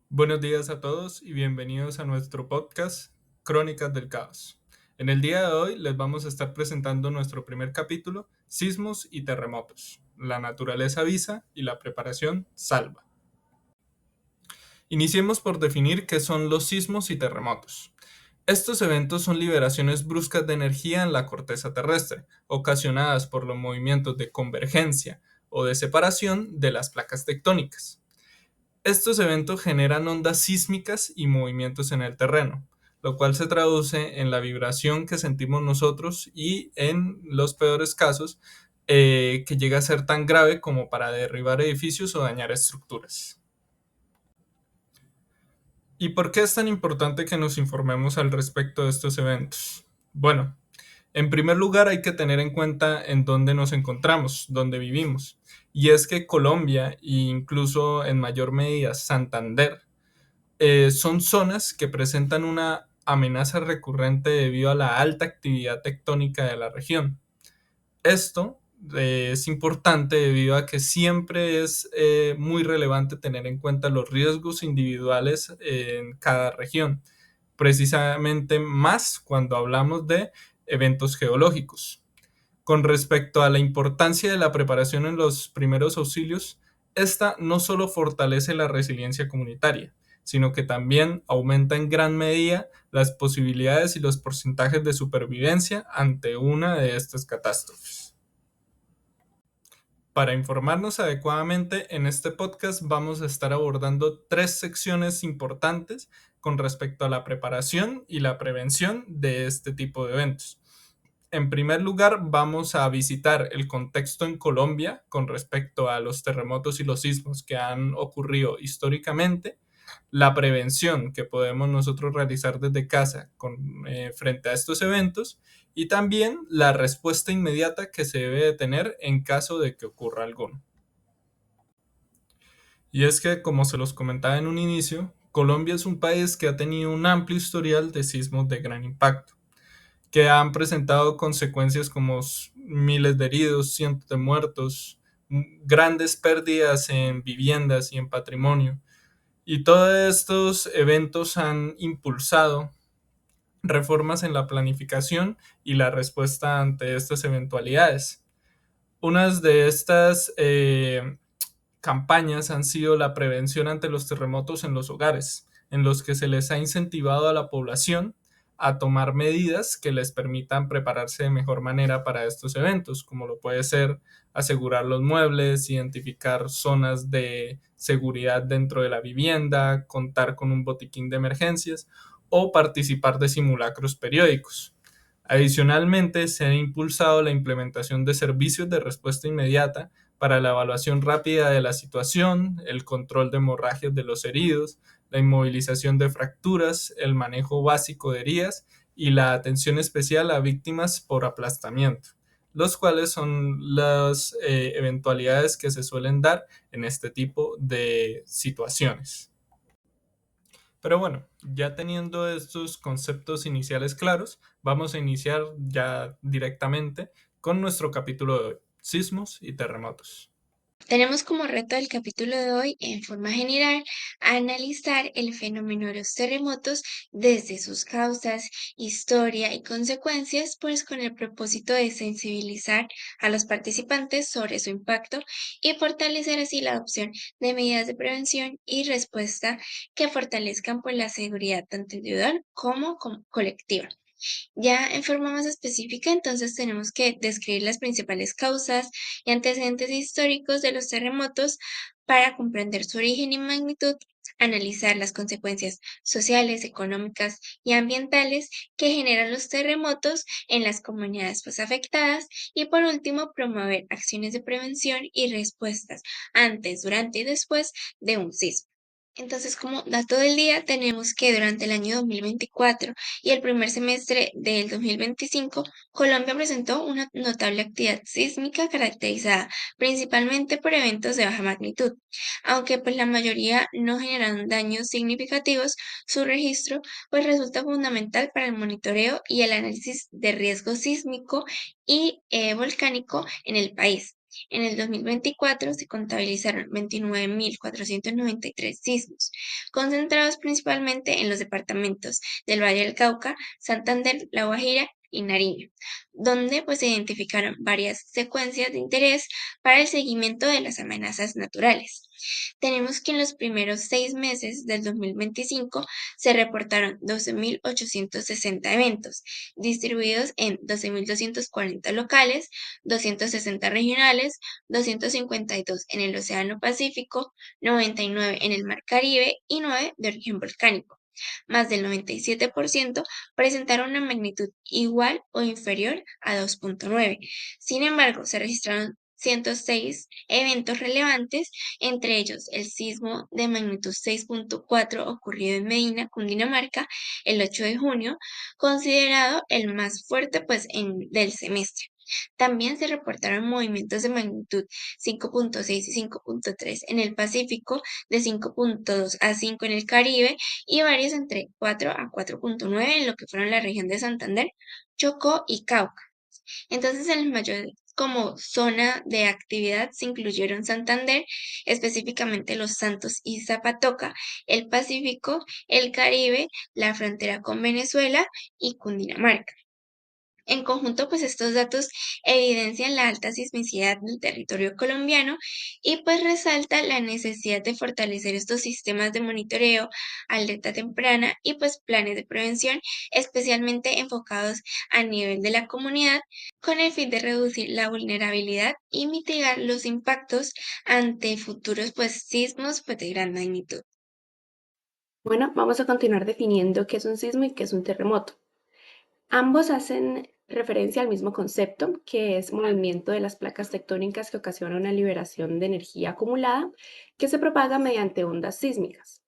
Buenos días a todos y bienvenidos a nuestro podcast Crónicas del Caos. En el día de hoy les vamos a estar presentando nuestro primer capítulo, Sismos y Terremotos. La naturaleza avisa y la preparación salva. Iniciemos por definir qué son los sismos y terremotos. Estos eventos son liberaciones bruscas de energía en la corteza terrestre, ocasionadas por los movimientos de convergencia o de separación de las placas tectónicas. Estos eventos generan ondas sísmicas y movimientos en el terreno, lo cual se traduce en la vibración que sentimos nosotros y en los peores casos que llega a ser tan grave como para derribar edificios o dañar estructuras. ¿Y por qué es tan importante que nos informemos al respecto de estos eventos? Bueno, en primer lugar hay que tener en cuenta en dónde nos encontramos, dónde vivimos. Y es que Colombia e incluso en mayor medida Santander son zonas que presentan una amenaza recurrente debido a la alta actividad tectónica de la región. Esto es importante debido a que siempre es muy relevante tener en cuenta los riesgos individuales en cada región, precisamente más cuando hablamos de eventos geológicos. Con respecto a la importancia de la preparación en los primeros auxilios, esta no solo fortalece la resiliencia comunitaria, sino que también aumenta en gran medida las posibilidades y los porcentajes de supervivencia ante una de estas catástrofes. Para informarnos adecuadamente, en este podcast vamos a estar abordando tres secciones importantes con respecto a la preparación y la prevención de este tipo de eventos. En primer lugar, vamos a visitar el contexto en Colombia con respecto a los terremotos y los sismos que han ocurrido históricamente, la prevención que podemos nosotros realizar desde casa frente a estos eventos y también la respuesta inmediata que se debe de tener en caso de que ocurra alguno. Y es que, como se los comentaba en un inicio, Colombia es un país que ha tenido un amplio historial de sismos de gran impacto que han presentado consecuencias como miles de heridos, cientos de muertos, grandes pérdidas en viviendas y en patrimonio. Y todos estos eventos han impulsado reformas en la planificación y la respuesta ante estas eventualidades. Unas de estas campañas han sido la prevención ante los terremotos en los hogares, en los que se les ha incentivado a la población a tomar medidas que les permitan prepararse de mejor manera para estos eventos, como lo puede ser asegurar los muebles, identificar zonas de seguridad dentro de la vivienda, contar con un botiquín de emergencias o participar de simulacros periódicos. Adicionalmente, se ha impulsado la implementación de servicios de respuesta inmediata para la evaluación rápida de la situación, el control de hemorragias de los heridos, la inmovilización de fracturas, el manejo básico de heridas y la atención especial a víctimas por aplastamiento, los cuales son las eventualidades que se suelen dar en este tipo de situaciones. Pero bueno, ya teniendo estos conceptos iniciales claros, vamos a iniciar ya directamente con nuestro capítulo de hoy, sismos y terremotos. Tenemos como reto del capítulo de hoy, en forma general, analizar el fenómeno de los terremotos desde sus causas, historia y consecuencias, pues con el propósito de sensibilizar a los participantes sobre su impacto y fortalecer así la adopción de medidas de prevención y respuesta que fortalezcan pues la seguridad tanto individual como colectiva. Ya en forma más específica, entonces tenemos que describir las principales causas y antecedentes históricos de los terremotos para comprender su origen y magnitud, analizar las consecuencias sociales, económicas y ambientales que generan los terremotos en las comunidades pues, afectadas y por último promover acciones de prevención y respuestas antes, durante y después de un sismo. Entonces, como dato del día, tenemos que durante el año 2024 y el primer semestre del 2025, Colombia presentó una notable actividad sísmica caracterizada principalmente por eventos de baja magnitud. Aunque pues la mayoría no generaron daños significativos, su registro pues resulta fundamental para el monitoreo y el análisis de riesgo sísmico y volcánico en el país. En el 2024 se contabilizaron 29.493 sismos, concentrados principalmente en los departamentos del Valle del Cauca, Santander, La Guajira y Nariño, donde pues se identificaron varias secuencias de interés para el seguimiento de las amenazas naturales. Tenemos que en los primeros 6 meses del 2025 se reportaron 12.860 eventos, distribuidos en 12.240 locales, 260 regionales, 252 en el Océano Pacífico, 99 en el Mar Caribe y 9 de origen volcánico. Más del 97% presentaron una magnitud igual o inferior a 2.9. Sin embargo, se registraron 106 eventos relevantes, entre ellos el sismo de magnitud 6.4 ocurrido en Medina, Cundinamarca, el 8 de junio, considerado el más fuerte del semestre. También se reportaron movimientos de magnitud 5.6 y 5.3 en el Pacífico, de 5.2 a 5 en el Caribe y varios entre 4 a 4.9 en lo que fueron la región de Santander, Chocó y Cauca. Entonces, en el mayor como zona de actividad se incluyeron Santander, específicamente Los Santos y Zapatoca, el Pacífico, el Caribe, la frontera con Venezuela y Cundinamarca. En conjunto, pues estos datos evidencian la alta sismicidad del territorio colombiano y pues resalta la necesidad de fortalecer estos sistemas de monitoreo, alerta temprana y pues planes de prevención, especialmente enfocados a nivel de la comunidad, con el fin de reducir la vulnerabilidad y mitigar los impactos ante futuros pues sismos pues de gran magnitud. Bueno, vamos a continuar definiendo qué es un sismo y qué es un terremoto. Ambos hacen referencia al mismo concepto, que es movimiento de las placas tectónicas que ocasiona una liberación de energía acumulada que se propaga mediante ondas sísmicas.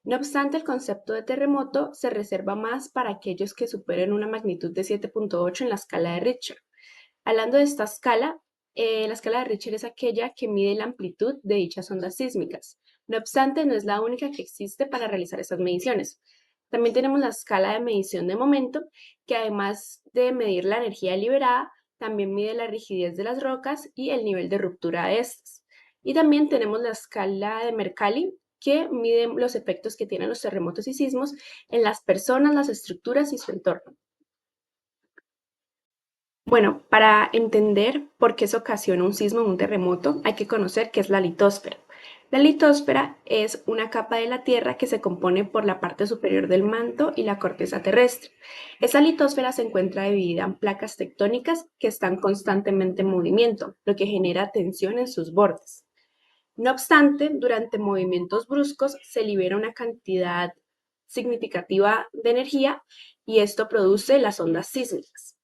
No obstante, el concepto de terremoto se reserva más para aquellos que superen una magnitud de 7.8 en la escala de Richter. Hablando de esta escala, la escala de Richter es aquella que mide la amplitud de dichas ondas sísmicas. No obstante, no es la única que existe para realizar estas mediciones. También tenemos la escala de medición de momento, que además de medir la energía liberada, también mide la rigidez de las rocas y el nivel de ruptura de estas. Y también tenemos la escala de Mercalli, que mide los efectos que tienen los terremotos y sismos en las personas, las estructuras y su entorno. Bueno, para entender por qué se ocasiona un sismo o un terremoto, hay que conocer qué es la litósfera. La litósfera es una capa de la Tierra que se compone por la parte superior del manto y la corteza terrestre. Esa litósfera se encuentra dividida en placas tectónicas que están constantemente en movimiento, lo que genera tensión en sus bordes. No obstante, durante movimientos bruscos se libera una cantidad significativa de energía y esto produce las ondas sísmicas.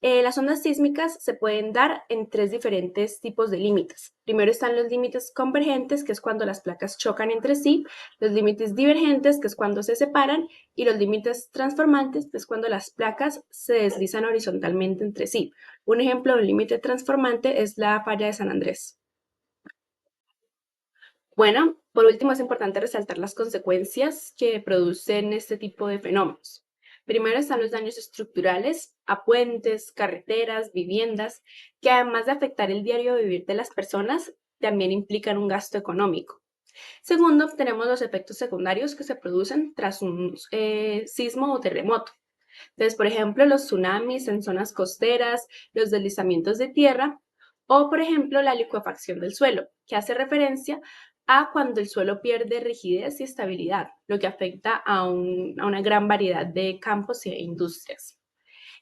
Las ondas sísmicas se pueden dar en tres diferentes tipos de límites. Primero están los límites convergentes, que es cuando las placas chocan entre sí, los límites divergentes, que es cuando se separan, y los límites transformantes, que es cuando las placas se deslizan horizontalmente entre sí. Un ejemplo de un límite transformante es la falla de San Andrés. Bueno, por último es importante resaltar las consecuencias que producen este tipo de fenómenos. Primero están los daños estructurales a puentes, carreteras, viviendas, que además de afectar el diario vivir de las personas, también implican un gasto económico. Segundo, tenemos los efectos secundarios que se producen tras un sismo o terremoto. Entonces, por ejemplo, los tsunamis en zonas costeras, los deslizamientos de tierra o, por ejemplo, la licuefacción del suelo, que hace referencia a cuando el suelo pierde rigidez y estabilidad, lo que afecta a una gran variedad de campos e industrias.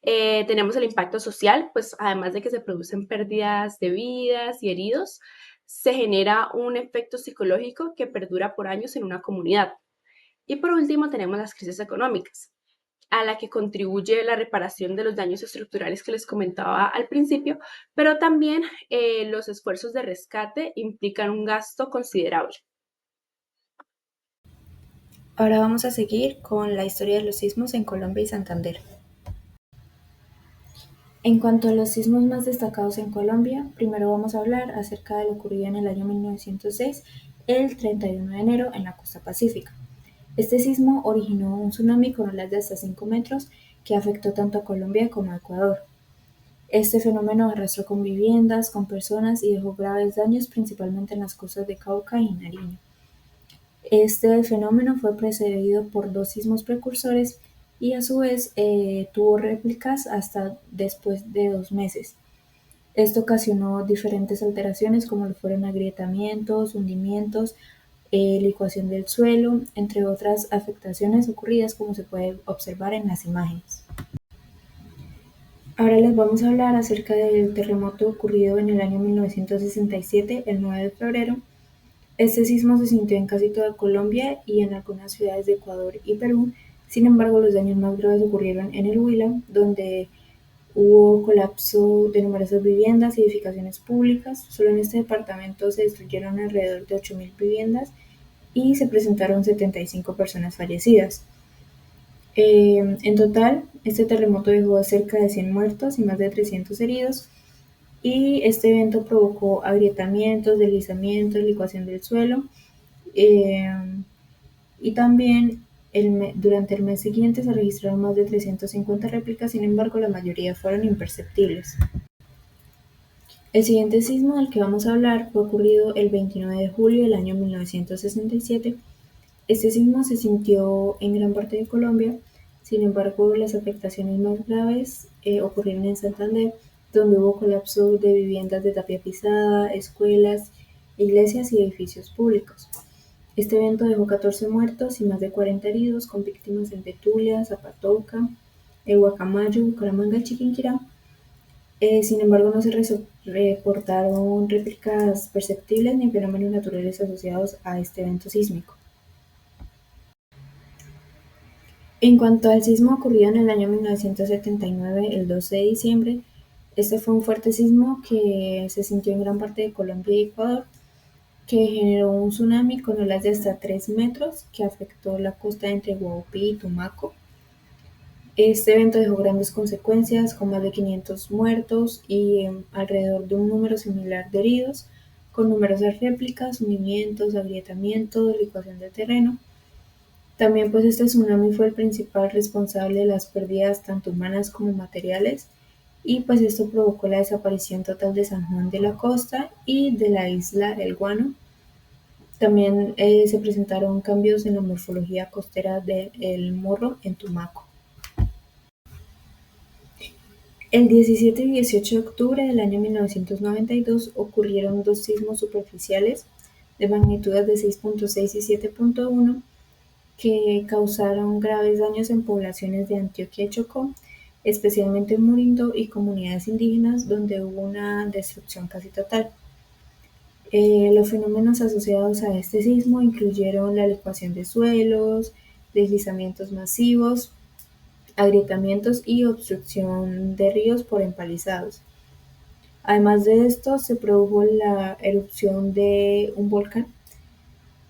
Tenemos el impacto social, pues además de que se producen pérdidas de vidas y heridos, se genera un efecto psicológico que perdura por años en una comunidad. Y por último, tenemos las crisis económicas, a la que contribuye la reparación de los daños estructurales que les comentaba al principio, pero también los esfuerzos de rescate implican un gasto considerable. Ahora vamos a seguir con la historia de los sismos en Colombia y Santander. En cuanto a los sismos más destacados en Colombia, primero vamos a hablar acerca de lo ocurrido en el año 1906, el 31 de enero, en la costa pacífica. Este sismo originó un tsunami con olas de hasta 5 metros que afectó tanto a Colombia como a Ecuador. Este fenómeno arrastró con viviendas, con personas y dejó graves daños principalmente en las costas de Cauca y Nariño. Este fenómeno fue precedido por dos sismos precursores y a su vez tuvo réplicas hasta después de 2 meses. Esto ocasionó diferentes alteraciones como lo fueron agrietamientos, hundimientos, licuación del suelo, entre otras afectaciones ocurridas como se puede observar en las imágenes. Ahora les vamos a hablar acerca del terremoto ocurrido en el año 1967, el 9 de febrero. Este sismo se sintió en casi toda Colombia y en algunas ciudades de Ecuador y Perú. Sin embargo, los daños más graves ocurrieron en el Huila, donde hubo colapso de numerosas viviendas y edificaciones públicas. Solo en este departamento se destruyeron alrededor de 8.000 viviendas y se presentaron 75 personas fallecidas. En total, este terremoto dejó cerca de 100 muertos y más de 300 heridos, y este evento provocó agrietamientos, deslizamientos, licuación del suelo, y también durante el mes siguiente se registraron más de 350 réplicas, sin embargo la mayoría fueron imperceptibles. El siguiente sismo del que vamos a hablar fue ocurrido el 29 de julio del año 1967. Este sismo se sintió en gran parte de Colombia, sin embargo las afectaciones más graves ocurrieron en Santander, donde hubo colapso de viviendas de tapiapizada, escuelas, iglesias y edificios públicos. Este evento dejó 14 muertos y más de 40 heridos, con víctimas en Betulia, Zapatoca, Guacamayo, Bucaramanga y Chiquinquirá. Sin embargo, no se reportaron réplicas perceptibles ni fenómenos naturales asociados a este evento sísmico. En cuanto al sismo ocurrido en el año 1979, el 12 de diciembre, este fue un fuerte sismo que se sintió en gran parte de Colombia y Ecuador, que generó un tsunami con olas de hasta 3 metros que afectó la costa entre Guaupí y Tumaco. Este evento dejó grandes consecuencias, con más de 500 muertos y alrededor de un número similar de heridos, con numerosas réplicas, hundimientos, agrietamientos, licuación de terreno. También pues este tsunami fue el principal responsable de las pérdidas tanto humanas como materiales, y pues esto provocó la desaparición total de San Juan de la Costa y de la isla El Guano. También se presentaron cambios en la morfología costera de El Morro en Tumaco. El 17 y 18 de octubre del año 1992 ocurrieron dos sismos superficiales de magnitudes de 6.6 y 7.1 que causaron graves daños en poblaciones de Antioquia y Chocó, especialmente en Murindo y comunidades indígenas, donde hubo una destrucción casi total. Los fenómenos asociados a este sismo incluyeron la licuación de suelos, deslizamientos masivos, agrietamientos y obstrucción de ríos por empalizados. Además de esto, se produjo la erupción de un volcán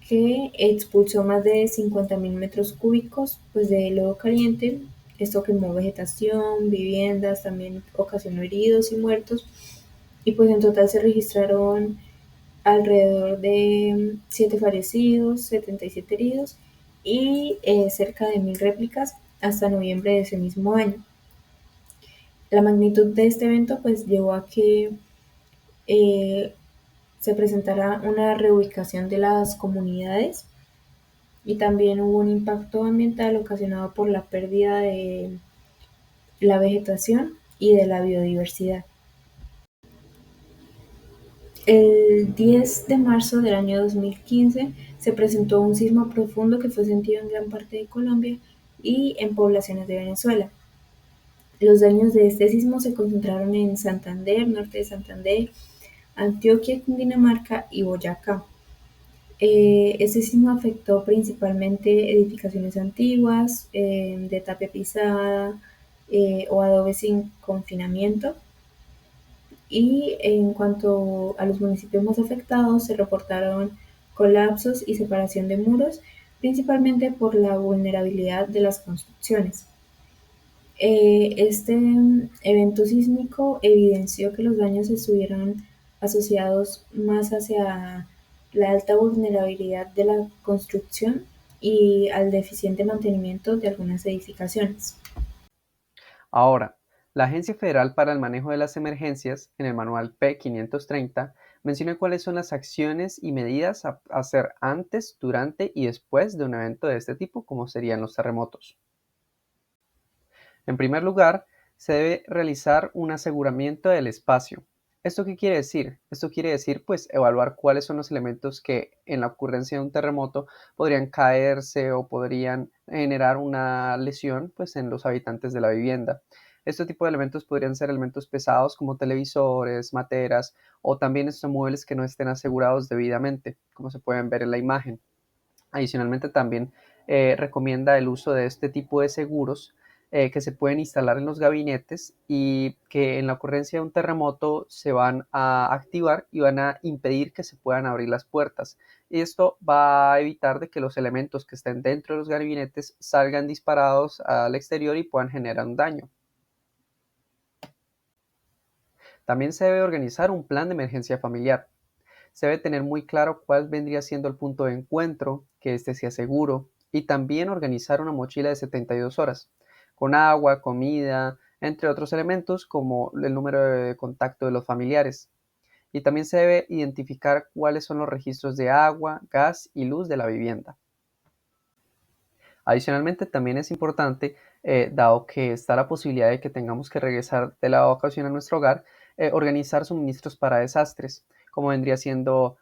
que expulsó más de 50.000 metros cúbicos pues, de lodo caliente. Esto quemó vegetación, viviendas, también ocasionó heridos y muertos. Y pues en total se registraron alrededor de 7 fallecidos, 77 heridos y cerca de 1.000 réplicas hasta noviembre de ese mismo año. La magnitud de este evento pues llevó a que se presentara una reubicación de las comunidades, y también hubo un impacto ambiental ocasionado por la pérdida de la vegetación y de la biodiversidad. El 10 de marzo del año 2015 se presentó un sismo profundo que fue sentido en gran parte de Colombia y en poblaciones de Venezuela. Los daños de este sismo se concentraron en Santander, norte de Santander, Antioquia, Cundinamarca y Boyacá. Este sismo afectó principalmente edificaciones antiguas, de tapiapizada o adobe sin confinamiento. Y en cuanto a los municipios más afectados, se reportaron colapsos y separación de muros, principalmente por la vulnerabilidad de las construcciones. Este evento sísmico evidenció que los daños estuvieron asociados más hacia la alta vulnerabilidad de la construcción y al deficiente mantenimiento de algunas edificaciones. Ahora, La Agencia Federal para el Manejo de las Emergencias, en el manual P530, menciona cuáles son las acciones y medidas a hacer antes, durante y después de un evento de este tipo, como serían los terremotos. En primer lugar, se debe realizar un aseguramiento del espacio. ¿Esto qué quiere decir? Esto quiere decir, pues, evaluar cuáles son los elementos que en la ocurrencia de un terremoto podrían caerse o podrían generar una lesión, pues, en los habitantes de la vivienda. Este tipo de elementos podrían ser elementos pesados como televisores, materas o también estos muebles que no estén asegurados debidamente, como se pueden ver en la imagen. Adicionalmente, también recomienda el uso de este tipo de seguros que se pueden instalar en los gabinetes y que en la ocurrencia de un terremoto se van a activar y van a impedir que se puedan abrir las puertas. Y esto va a evitar de que los elementos que estén dentro de los gabinetes salgan disparados al exterior y puedan generar un daño. También se debe organizar un plan de emergencia familiar. Se debe tener muy claro cuál vendría siendo el punto de encuentro, que éste sea seguro, y también organizar una mochila de 72 horas, con agua, comida, entre otros elementos como el número de contacto de los familiares. Y también se debe identificar cuáles son los registros de agua, gas y luz de la vivienda. Adicionalmente, también es importante, dado que está la posibilidad de que tengamos que regresar de la ocasión a nuestro hogar, organizar suministros para desastres, como vendría siendo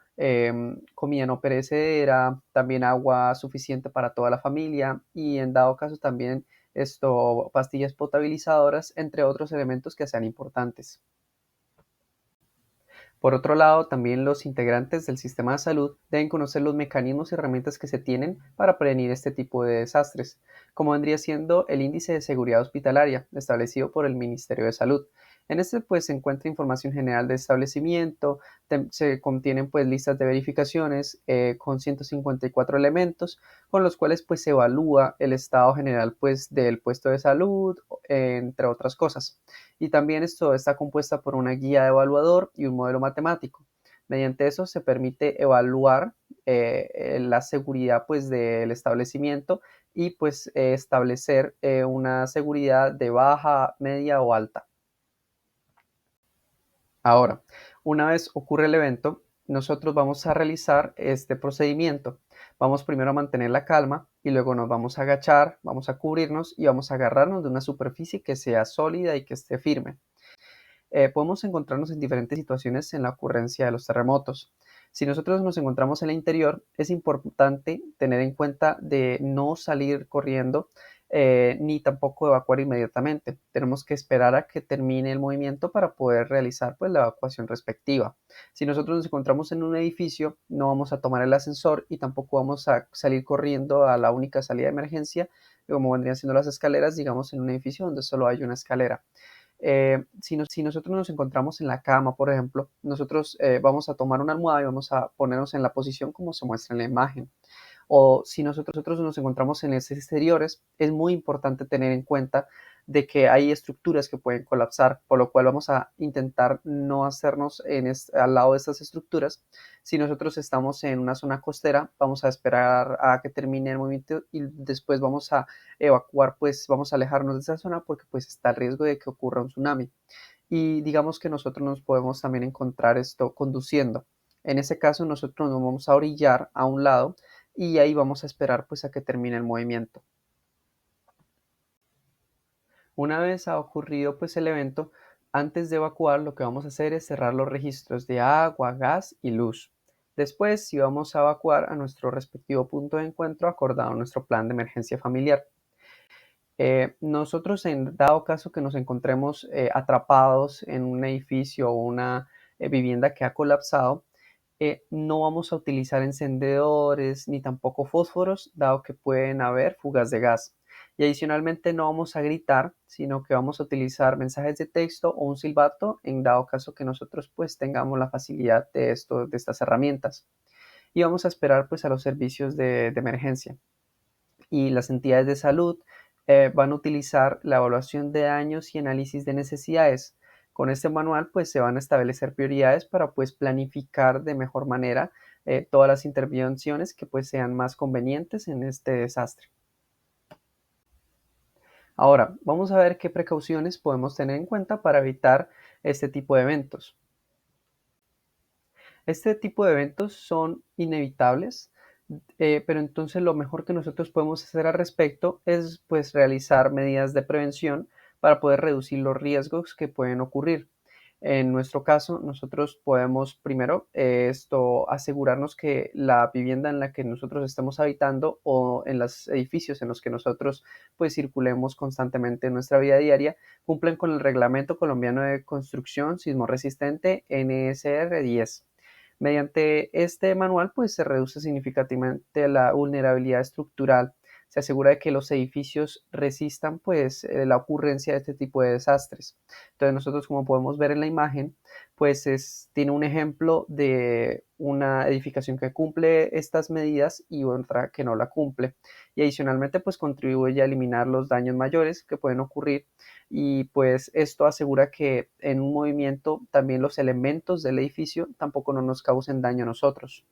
comida no perecedera, también agua suficiente para toda la familia y en dado caso también pastillas potabilizadoras, entre otros elementos que sean importantes. Por otro lado, también los integrantes del sistema de salud deben conocer los mecanismos y herramientas que se tienen para prevenir este tipo de desastres, como vendría siendo el Índice de Seguridad Hospitalaria, establecido por el Ministerio de Salud. En este pues se encuentra información general de establecimiento, se contienen pues listas de verificaciones con 154 elementos con los cuales pues se evalúa el estado general pues del puesto de salud, entre otras cosas. Y también esto está compuesta por una guía de evaluador y un modelo matemático. Mediante eso se permite evaluar la seguridad pues del establecimiento y pues establecer una seguridad de baja, media o alta. Ahora, una vez ocurre el evento, nosotros vamos a realizar este procedimiento. Vamos primero a mantener la calma y luego nos vamos a agachar, vamos a cubrirnos y vamos a agarrarnos de una superficie que sea sólida y que esté firme. Podemos encontrarnos en diferentes situaciones en la ocurrencia de los terremotos. Si nosotros nos encontramos en el interior, es importante tener en cuenta de no salir corriendo ni tampoco evacuar inmediatamente. Tenemos que esperar a que termine el movimiento para poder realizar pues, la evacuación respectiva. Si nosotros nos encontramos en un edificio, no vamos a tomar el ascensor y tampoco vamos a salir corriendo a la única salida de emergencia, como vendrían siendo las escaleras, digamos, en un edificio donde solo hay una escalera. Si nosotros nos encontramos en la cama, por ejemplo, nosotros vamos a tomar una almohada y vamos a ponernos en la posición como se muestra en la imagen. O si nosotros nos encontramos en los exteriores, es muy importante tener en cuenta de que hay estructuras que pueden colapsar, por lo cual vamos a intentar no hacernos al lado de estas estructuras. Si nosotros estamos en una zona costera, vamos a esperar a que termine el movimiento y después vamos a evacuar, pues vamos a alejarnos de esa zona porque pues está el riesgo de que ocurra un tsunami. Y digamos que nosotros nos podemos también encontrar esto conduciendo. En ese caso nosotros nos vamos a orillar a un lado y ahí vamos a esperar pues a que termine el movimiento. Una vez ha ocurrido pues el evento, antes de evacuar lo que vamos a hacer es cerrar los registros de agua, gas y luz. Después sí vamos a evacuar a nuestro respectivo punto de encuentro acordado en nuestro plan de emergencia familiar. Nosotros en dado caso que nos encontremos atrapados en un edificio o una vivienda que ha colapsado, no vamos a utilizar encendedores ni tampoco fósforos, dado que pueden haber fugas de gas. Y adicionalmente no vamos a gritar, sino que vamos a utilizar mensajes de texto o un silbato en dado caso que nosotros pues tengamos la facilidad de estas herramientas. Y vamos a esperar pues a los servicios de emergencia. Y las entidades de salud van a utilizar la evaluación de daños y análisis de necesidades. Con este manual pues se van a establecer prioridades para pues planificar de mejor manera todas las intervenciones que pues sean más convenientes en este desastre. Ahora, vamos a ver qué precauciones podemos tener en cuenta para evitar este tipo de eventos. Este tipo de eventos son inevitables, pero entonces lo mejor que nosotros podemos hacer al respecto es pues realizar medidas de prevención para poder reducir los riesgos que pueden ocurrir. En nuestro caso, nosotros podemos primero asegurarnos que la vivienda en la que nosotros estamos habitando o en los edificios en los que nosotros pues circulemos constantemente en nuestra vida diaria cumplen con el Reglamento Colombiano de Construcción Sismo Resistente NSR 10. Mediante este manual, pues se reduce significativamente la vulnerabilidad estructural. Se asegura de que los edificios resistan pues la ocurrencia de este tipo de desastres. Entonces nosotros, como podemos ver en la imagen, pues tiene un ejemplo de una edificación que cumple estas medidas y otra que no la cumple. Y adicionalmente pues contribuye a eliminar los daños mayores que pueden ocurrir y pues esto asegura que en un movimiento también los elementos del edificio tampoco no nos causen daño a nosotros.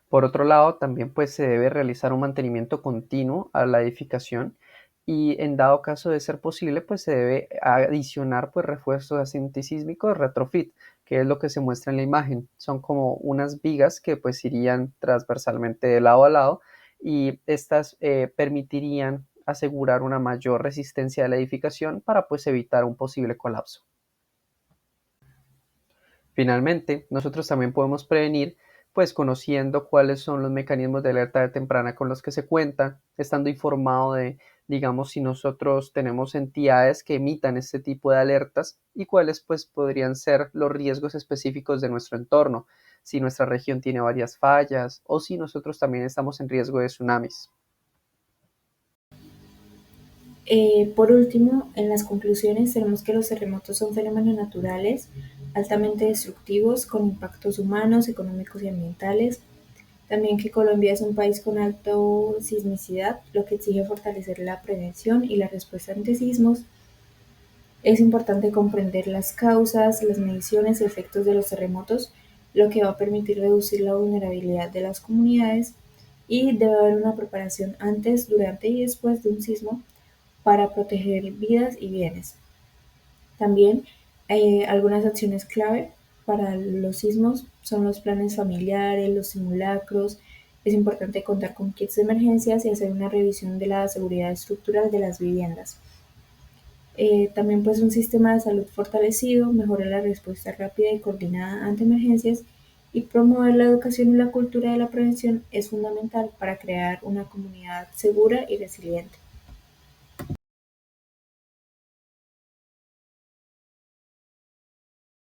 Por otro lado, también pues se debe realizar un mantenimiento continuo a la edificación y en dado caso de ser posible, pues se debe adicionar pues refuerzos antisísmicos retrofit, que es lo que se muestra en la imagen. Son como unas vigas que pues irían transversalmente de lado a lado y estas permitirían asegurar una mayor resistencia de la edificación para pues evitar un posible colapso. Finalmente, nosotros también podemos prevenir pues conociendo cuáles son los mecanismos de alerta temprana con los que se cuentan, estando informado de, digamos, si nosotros tenemos entidades que emitan este tipo de alertas y cuáles pues podrían ser los riesgos específicos de nuestro entorno, si nuestra región tiene varias fallas o si nosotros también estamos en riesgo de tsunamis. Por último, en las conclusiones tenemos que los terremotos son fenómenos naturales altamente destructivos con impactos humanos, económicos y ambientales. También que Colombia es un país con alta sismicidad, lo que exige fortalecer la prevención y la respuesta ante sismos. Es importante comprender las causas, las mediciones y efectos de los terremotos, lo que va a permitir reducir la vulnerabilidad de las comunidades y debe haber una preparación antes, durante y después de un sismo para proteger vidas y bienes. También algunas acciones clave para los sismos son los planes familiares, los simulacros. Es importante contar con kits de emergencias y hacer una revisión de la seguridad estructural de las viviendas. También pues un sistema de salud fortalecido, mejora la respuesta rápida y coordinada ante emergencias y promover la educación y la cultura de la prevención es fundamental para crear una comunidad segura y resiliente.